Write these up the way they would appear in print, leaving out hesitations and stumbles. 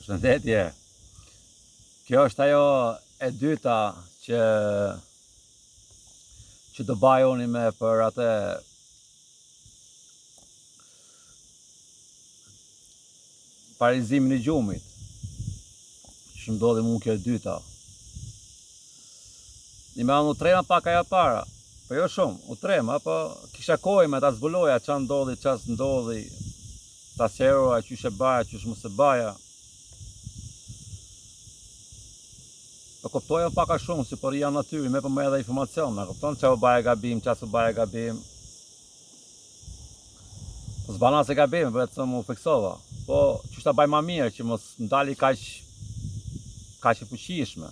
Përshëndetje. Kjo është ajo e dyta që do baj unë me për atë parizimin e gjumit. Që ndodhi mu kjo e dyta. I me anë u trema pak aja para. Po jo shumë, u trema, po kisha kohë me ta zbuloja qa ndodhi, qa s'ndodhi, ta seroja, qysh e baja, qysh mos e baja. Po kuptoja pak a shumë, si por janë aty, me për me edhe informacion, me kupton që u baja gabim, qa s'u baja gabim. Zbana se gabim, vetëm mu fiksova. Po, qysh ta baj ma mirë, që mos ndali kaq e fuqishme.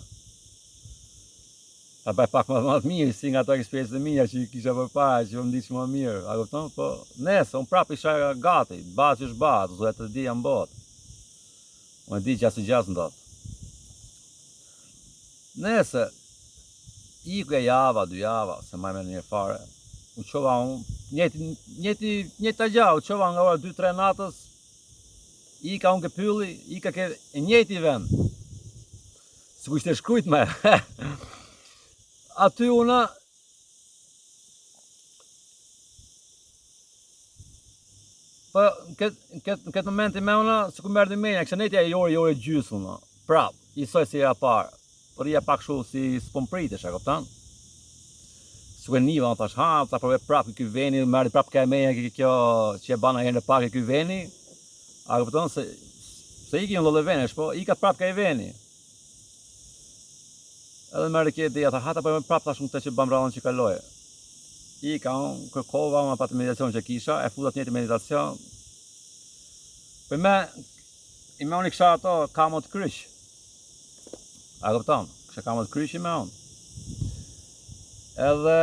Ta baj pak më të mirë, si nga ato eksperiencë e mia që kisha përpara, që më ndiqë më mirë, a kupton? Po, nese, unë prap isha gati, batë që është batë, zohet të di jam botë. Unë e di që asë gjas ndot. Nese, iku e java, 2 java, se maj me një fare, u qova unë, njëti të gja, u qova nga ora 2-3 natës, ika unë ke pylli, ika ke njëti vend. Si ku ishte shkrujt me. Aty una, po në këtë momenti me una, si ku mërdi menja, kështë netja e jore gjysë una, prap, isoj si era parë. Por ia pak shu si s'pon pritesh, a kupton? Su e niva, unë thash, ta prove prap ky veni, merri prap ka meja kjo që e bana herën e parë ky veni. A kupton se iki në venesh, po ika prap ka veni. Edhe merri kjo ide, tha, ta prove prap tash këtë që bam rallën që kaloje. Ika, unë kërkova, unë pa të meditacion që kisha, e futat njëti meditacion. Për me, i me unë i kisha ato kamot kryq. A kupton, kësha kamot kryqi me unë. Edhe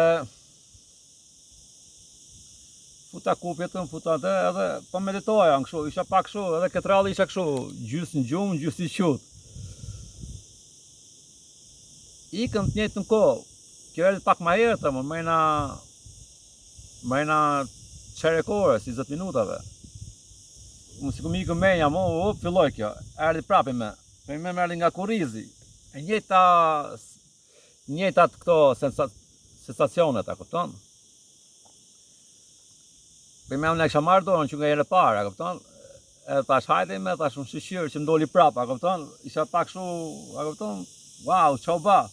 futa kupjetën, futa atë, edhe po meditoja në këshu, isha pak këshu, edhe këtë rallë isha këshu, gjysë në gjumë, gjysë i qutë. Ikën të njëjtë në kohë, kjo edhe pak ma herë të më, mërina qerekore, si 10 minutave. Si ku mi ikën menja, filloj kjo, erdi prapi me merdi nga kurizi. E njëjtat këto sensacionet, a kupton? Për me unë e kisha marrë dorën që nga herë e parë, a kupton? E tash hajde me, tash unë shqyqyrë që m'doli prap, a kupton? Isha pak shu, a kupton? Wow, qo ba?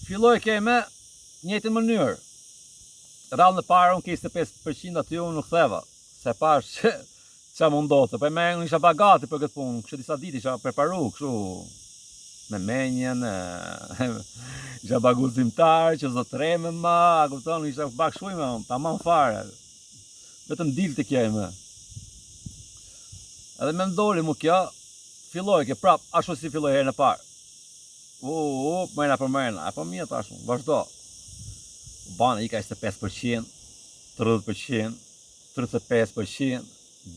Filloj ke me njëjtin mënyrë. Rallën e parë unë kiste 5% aty unë nuk theva, se pash që mundohë, për me unë isha pak gati për këtë punë, kështë disa dit isha preparu, kështu me menjen, isha baguzimtar, që zot treme ma, a kupton, isha bak shujme, ta man fare, vetëm dil të kjej me. Edhe me mdoli mu kjo, filloj ke prap, ashtu si filloj herën e parë. Mërna për mërna, e po mija tash, vazhdo. Banë, ika 25%, 30%, 35%,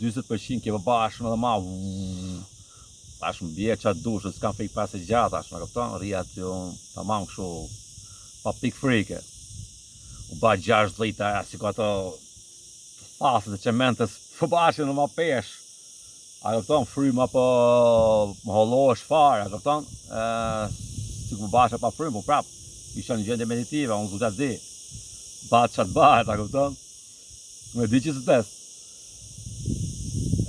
20% ke bashkëm edhe ma, tash më bje qatë dushë, s'kam frikë pas e gjatë, tash më këpton, rria të unë, ta mamë këshu, pa pikë frike. U ba 6 lita, si ku ato fasët e qementës, për bashkën në ma pesh. A këpton, fryma po më holosh fare, a këpton, si ku më bashkë pa frymë, po prap, isha në gjendje meditive, unë zutat di, batë qatë batë, a këpton, me di që së testë.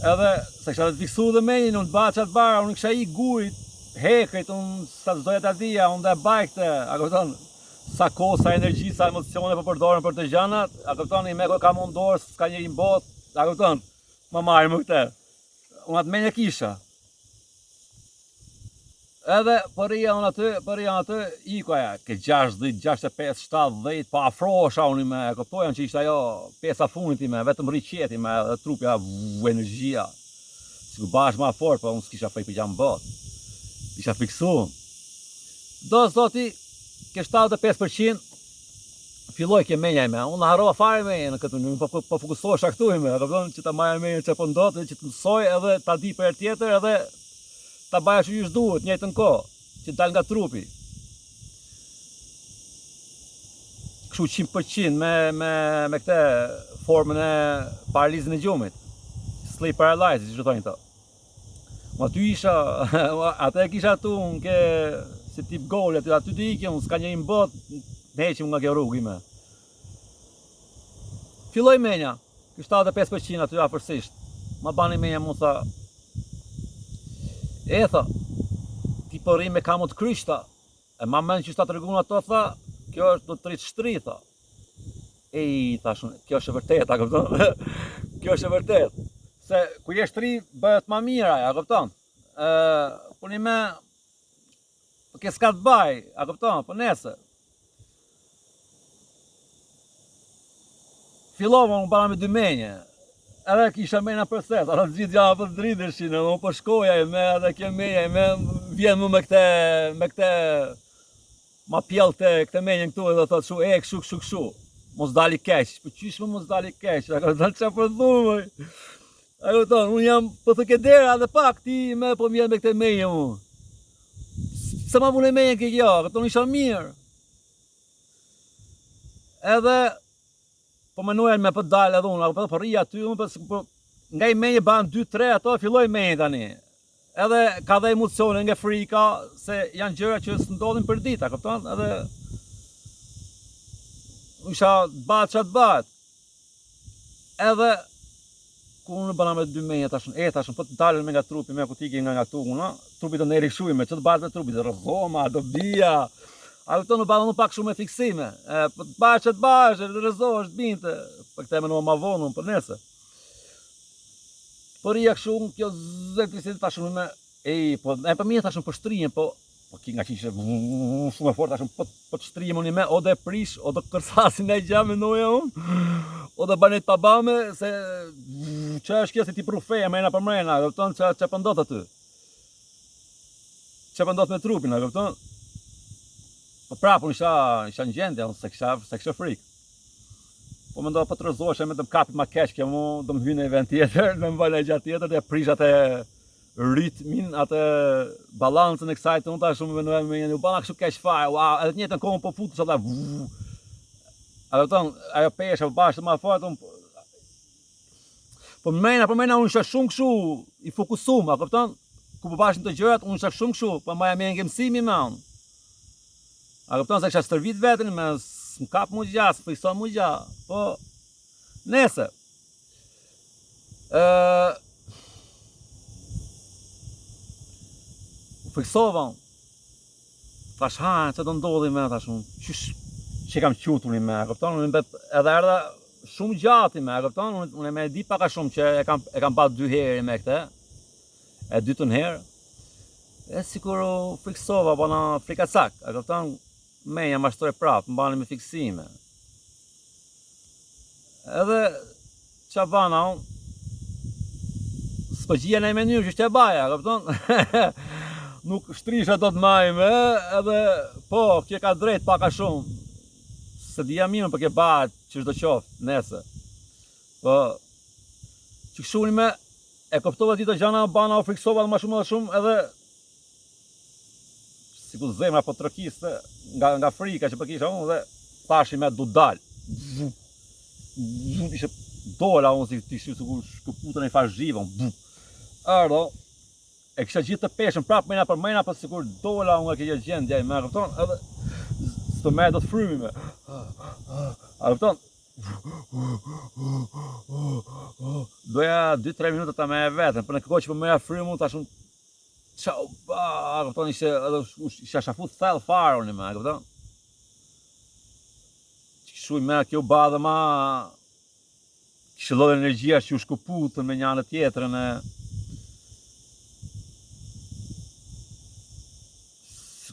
Edhe, se kësha të fiksu dhe menjën, unë të batë qatë bara, unë kësha i gurit, hekrit, unë sa të zdojët adia, unë dhe bajkte, a këpëton, sa ko, sa energji, sa emocione për përdorën për të gjanat, a këpëton, i me ko ka mundorë, s'ka njëri mbot, a këpëton, më marrë më këte, unë atë menjë kisha. Edhe, përria unë atë, ikoja, ke 6, 10, 65, 7, 10, pa afrosha unë me, këptojan që ishte ajo pesa funit ime, vetëm rriqeti me, dhe trupja, energjia. Si ku bash ma fort, pa unë s'kisha fej për gjamë bot. Isha fiksu. Do zoti, ke 75%, filloj ke menja ime, unë harova fare menja në këtë mënyrë, po fokusosha këtu ime, që ta maja menja që po ndotë, që të mësoj edhe ta di për tjetër edhe ta baja që jysh duhet, njëjtë në kohë, që dal nga trupi. Kështu 100% me këte formën e paralizën e gjumit. Sleep paralysis, që thonjë to. Ma ty isha, ata e kisha tu, ke si tip goli, aty të ikje, unë s'ka një im bot, ne heqim nga kjo rrugë ime. Filloj menja, kjo 75% aty afërsisht. Ma bani menja mu tha, e tha, ti përri me kamot kryshta, e ma men që shta të regun ato, tha, kjo është do të rritë shtri, tha. Ej, thashun, kjo është e vërtet, a këpëton? Kjo është e vërtet. Se, ku je shtri, bëhet ma mira, a këpëton? Po një me, po ke s'ka të baj, a këpëton, po nese. Fillova unë para me dy menje, edhe kisha mena për set, edhe gjithë gjava për drideshin, edhe unë për shkoja e me, edhe kjo menja e me, vjen mu me këte, ma pjell këte menjen këtu, edhe thot shu, këshu, mos dali keq, po qysh më mos dali keq, a ka dalë që për dhumëj, a ka tonë, unë jam për të kedera dhe pak, ti me po vjen me këte menje mu, se ma vune menjen ke kjo, a ka tonë isha mirë, edhe, po menujen me për dalë edhe unë, po rria aty, nga i menje ban 2-3 ato, filloj menje tani. Edhe ka dhe emocione nga frika, se janë gjëra që së ndodhin për dita, këpëton, edhe isha bat që atë bat. Edhe, ku unë bëna me 2 menje, tashun, po të dalën me nga trupi, me ku tiki nga tu, trupi të neri shujme, që të bat me trupi, të rëzoma, do bia, a këto në balonu pak shumë e fiksime, po të bashkë, rëzohë, është binte, për këte me në ma vonun, për nese. Por ria këshu, kjo zëtërisit tashun me, po për mje tashun për shtrijen, po ki nga qishe shumë e fort, tashun po të shtrijen më një me, o dhe prish, o dhe kërsasin e gjame noja unë, o dhe banit pabame, se që është kjo si ti prufeja, mrena për mrena, gëpton që pëndot aty. Që pëndot me trupin, gëpton. Po prapun isha në gjendje, se kisha frikë. Po më ndohë për të rëzoshe me të më kapi ma keq, kjo mu do më hynë e vend tjetër, do më bëjnë e gjatë tjetër, dhe prish atë ritmin, atë balancën e kësajtë, unë ta shumë me një u bana kështu keq fare, wow, edhe të njëtën kohën po futu që ata a dhe tonë, ajo pesha për bashkë të ma fatë, po mena unë isha shumë kështu i fokusum, a këpëton, ku për bashkë në të gjërat, unë isha shumë kështu, po maja me ngëmësimi me unë. A këpëton se kisha stërvit vetën me më kap mu gja, së fikson mu gja, po nese. Fiksova unë, tash hajnë, që do ndodhi me, tash unë, që kam qutur një me, këpëton, edhe erda shumë gjati me, këpëton, unë e me di paka shumë që e kam bat 2 herë me këte, e 2 herë, e sikur u fiksova, bëna frikacak, a këpëton, menja mashtore prapë, më bani me fiksime. Edhe, qa bana unë, s'po gjia në menyrë që shte baja, këpëton? Nuk shtrisha do të majme, edhe, po, kje ka drejt paka shumë. Se dhja mime për ke bajt, që shdo qoftë, nese. Po, që këshuni me, e koptova ti të gjana bana, u friksova dhe ma shumë, edhe, si ku zemra po të rëkiste, nga frika që përkisha unë, dhe thashi me du dal. Ishe dola unë, si t'ishu si ku shkëputën e fash zhiva, erdo, e kisha gjithë të peshën prapë mena për mena, për sikur dola unë e kje gjendja i me rëpton, edhe së me do të frymi me. A rëpton, doja 2-3 minuta ta me e vetën, për në këko që për me e frymu, ta shumë qau, këpëton isha shafut thellë farë unë me, këpëton. Shuj me kjo ba dhe ma, kishë lodhe energjia që u shkuputën me një anë tjetërën e...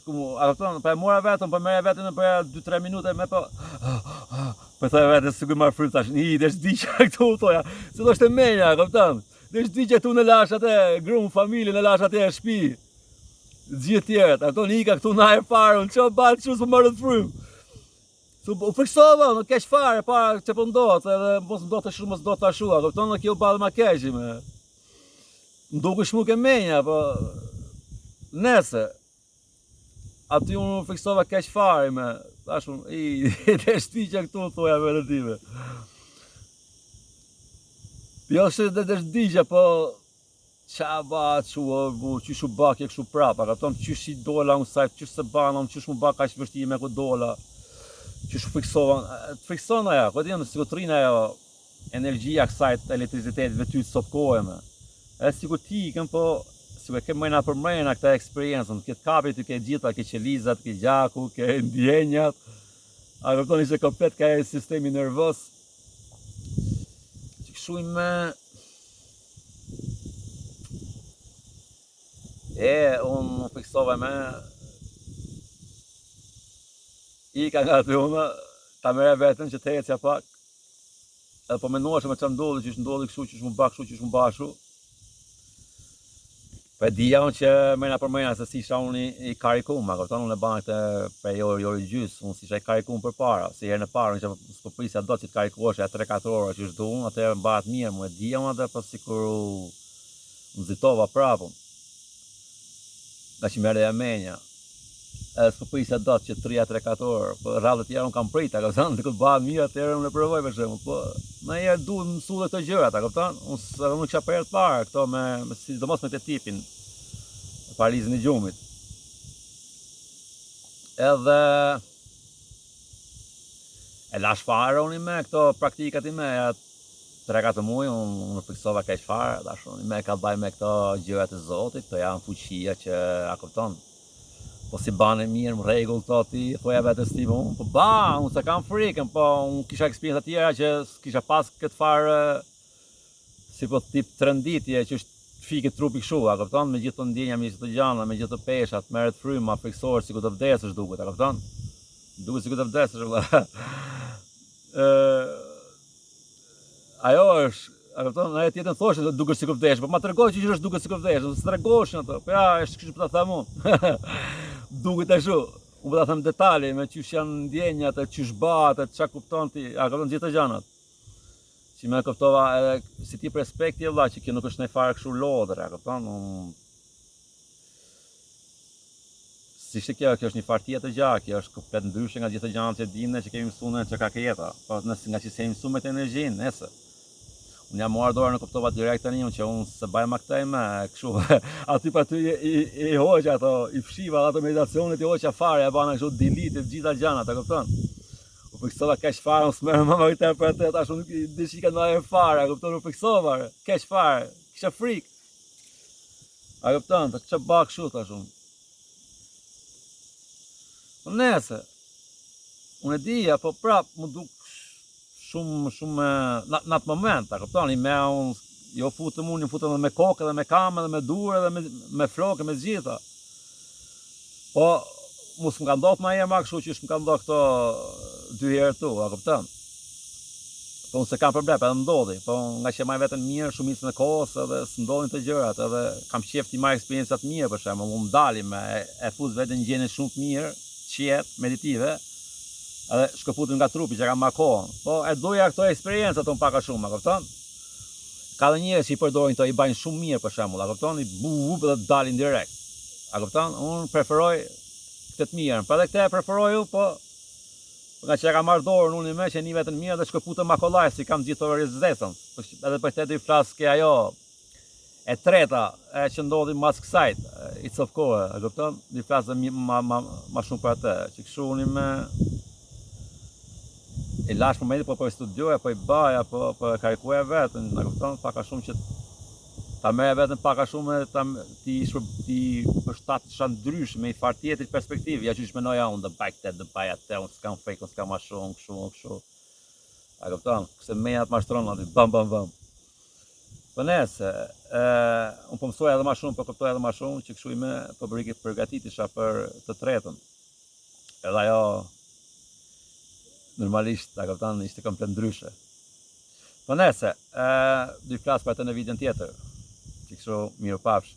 A këpëton, pa e mora vetën, pa mere vetën për 2-3 minute me po... Po e thaj vetën, së kuj marë frymë, tash, dhe shdiqa këtu, toja, se do shte menja, këpëton. Dhe shdiqa këtu në lash atë, grumë, familje, në lash atë e shpi. Gjithë tjerët, ato në ika këtu në e farë, në që batë që së më marë të frymë. U fiksova, në keq fare, para që për ndodhë, edhe mos më do të shumë, mos do të ashua, këpëton në kjo badë ma keqi me. Më duke shmu ke menja, po... Nese, aty unë fiksova keq fare me, tashun, dhe shtiqa këtu, thoja me në time. Jo që dhe shtiqa, po... qa ba, qysh u ba, kje kështu prapa, kapton, qysh i dola unë sajt, qysh se bana, qysh mu ba ka që vështime ku dola, qysh u fiksova, të fikson aja, këtë jenë, si ku të rinë ajo, energjia kësajt elektricitetit vety të sopkojme. E si ku ti ikën, po, si ku ke mëjna për mëjna këta eksperiencën, këtë kapi të ke gjitha, ke qelizat, ke gjaku, ke ndjenjat, a kapton ishte komplet ka e sistemi nervos, që këshu me... unë fiksova me... Ika nga të unë, ta mere vetën që të hecja pak, edhe po mendoha që me që ndodhi, që ishtë ndodhi kështu, që ishtë më ba kështu, që ishtë më ba kështu. Po e dija unë që mërna për mërna, se si isha unë i karikum, ma këpëton unë e banë këtë prej orë i gjysë, unë si isha i karikum për para, si herë në parë, unë që s'po prisja do që të karikuosh e 3-4 orë që ishtë du unë, atë e mbahet mirë, mu e dija unë atë, po si kur më zitova prapun, nga që mërë e menja, edhe s'po prisja do që 3-4 orë, po rrallë tjera unë kam prita, këpëton, të këtë bahet mirë, atëherë unë e provoj për shemë, po në herë du mësu dhe këto gjëra, këpëton, unë që për herë të parë, këto sidomos me të tipin, paralizën e gjumit. Edhe e lash fare unë me këto praktikat i me, 3-4 muaj unë fiksova keq fare, dash unë me ka baj me këto gjërat e Zotit, këto janë fuqia që a kupton. Po si bane mirë, më rregull to ti, thoja vetës ti, unë po ba, unë se kam frikën, po unë kisha eksperiencë tjera që kisha pas këtë farë si po tip trënditje që është fikit trupi kështu, a kupton, me gjithë të ndjenja, me gjithë të gjana, me gjithë të peshat, merret fryma, fiksohesh sikur të vdesësh duket, a kupton? Duket sikur të vdesësh valla. Ajo është, a kupton, ajo tjetër thoshte se duket sikur vdesh, po ma tregoj që është duket sikur vdesh, se tregoshin ato. Po ja, është kështu po ta them unë. Duket ashtu. Unë po ta them detale me çysh janë ndjenjat, çysh bëhet, çka kupton ti, a kupton gjithë të gjanat. Që me kuptova edhe si ti për respekti e vlla që kjo nuk është në fare kështu lodër, a kupton? Si ishte kjo është një farë tjetër gjak, kjo është komplet ndryshe nga gjithë gjanat që dimë që kemi mësuar që ka jeta. Po nëse nga që se mësuar me të energjinë, nëse. Unë jam marrë dorë në kuptova direkt tani unë që unë se baj ma këtaj me kështu. Aty pa ty i hoqja ato, i fshiva ato meditacionet, i hoqja fare, e bana kështu delete të gjitha gjanat, a kupton? U fiksova keq fare, unë s'merë më këtë për të, tash unë dishika në ajer fare, a kupton, u fiksova, keq fare, kisha frikë. A kupton, të që bak shu tash unë. Po nese, unë e dija, po prap më duk shumë në atë moment, a kupton, i me unë, jo futëm unë, futëm edhe me kokë, edhe me kamë, edhe me durë, edhe me flokë, me gjitha. Po, mos më ka ndodhë ma jema kështu që më ka ndodhë këto 2 herë tu, a kupton? Po unë se kam problem, edhe ndodhi, po nga që maj vetën mirë, shumicën e kohës, edhe së ndodhin të gjërat, edhe kam qef t'i marrë eksperiencat mirë, për shemë, unë dali me e fuz vetën një gjene shumë të mirë, qjetë, meditive, edhe shkëputën nga trupi që kam ma kohën. Po e doja këto eksperiencat unë paka shumë, a kupton? Ka dhe njerëz që i përdorin këto, i bajnë shumë mirë, për shemë, a kupton? I bu dhe dalin direkt, a kupton? Unë preferoj këtë të mirën, për edhe këte e preferoju, po nga që e ka marrë dorën unë i me që një vetën mirë dhe shkëputën ma kollaj, si kam gjithë të rezesën. Edhe për këtë i flasë ke ajo e treta e që ndodhi mas kësajt, i copkohe, e kupton? I flasë dhe ma shumë për atë, që këshu unë i me i lash momenti, po i studioja, po i baja, po e karikuja vetën, e kupton? Paka shumë që ta mere vetën paka shumë ti përshtatë që ndryshme, i farë tjetër perspektivë, ja që ishë menoja unë dhe baj këtë, dhe baj atë, unë s'kam fejkë, unë s'kam ma shumë, këshu. A këpëton, këse menjat ma shtronë aty, bam. Për nese, unë po mësoj edhe ma shumë, po këptoj edhe ma shumë, që këshu i me përgatitisha për të tretën. Edhe ajo, normalisht, a këpëton, ishte komplet ndryshe. Për nese, du i flasë për atë në videon tjetër, që kështu mirë pafsh.